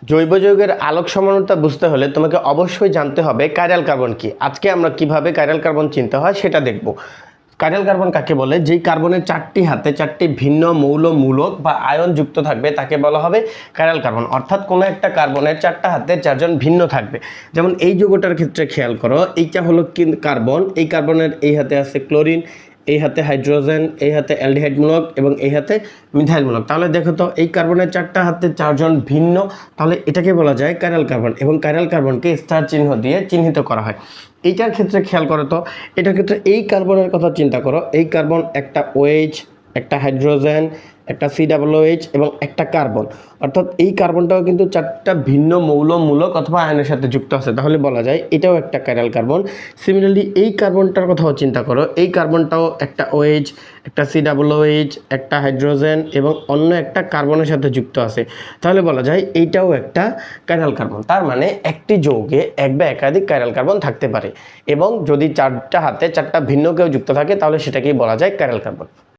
জৈব যৌগের আলোক সমানতা বুঝতে হলে তোমাকে অবশ্যই জানতে হবে কাইরাল কার্বন কি। আজকে আমরা কিভাবে কাইরাল কার্বন চিনতে হয় সেটা দেখব। কাইরাল কার্বন কাকে বলে? যেই কার্বনের চারটি হাতে চারটি ভিন্ন মূলক বা আয়ন যুক্ত থাকবে তাকে বলা হবে কাইরাল কার্বন। অর্থাৎ কোনো একটা কার্বনের চারটা হাতে চারজন ভিন্ন থাকবে। যেমন এই যৌগটার ক্ষেত্রে খেয়াল করো, এইটা হলো কার্বন, এই কার্বনের এই হাতে আছে ক্লোরিন, এই হাতে হাইড্রোজেন, এই হাতে অ্যালডিহাইড মূলক এবং এই হাতে মিথাইল মূলক। তাহলে দেখো তো এই কার্বনের চারটা হাতে চারজন ভিন্ন, তাহলে এটাকে বলা যায় কাইরাল কার্বন এবং কাইরাল কার্বনকে স্টার চিহ্ন দিয়ে চিহ্নিত করা হয়। এইটার ক্ষেত্রে খেয়াল করো তো, এটার ক্ষেত্রে এই কার্বনের কথা চিন্তা করো, এই কার্বন একটা OH, একটা হাইড্রোজেন, একটা COOH এবং একটা কার্বন। অর্থাৎ এই কার্বনটাও কিন্তু চারটা ভিন্ন মূলক অথবা আয়নের সাথে যুক্ত আছে, তাহলে বলা যায় এটাও একটা কাইরাল কার্বন। সিমিলারলি এই কার্বনটার কথাও চিন্তা করো, এই কার্বনটাও একটা OH, একটা COOH, একটা হাইড্রোজেন এবং অন্য একটা কার্বনের সাথে যুক্ত আছে, তাহলে বলা যায় এইটাও একটা কাইরাল কার্বন। তার মানে একটি যৌগে এক বা একাধিক কাইরাল কার্বন থাকতে পারে এবং যদি চারটা হাতে চারটা ভিন্ন কেউ যুক্ত থাকে তাহলে সেটাকেই বলা যায় কাইরাল কার্বন।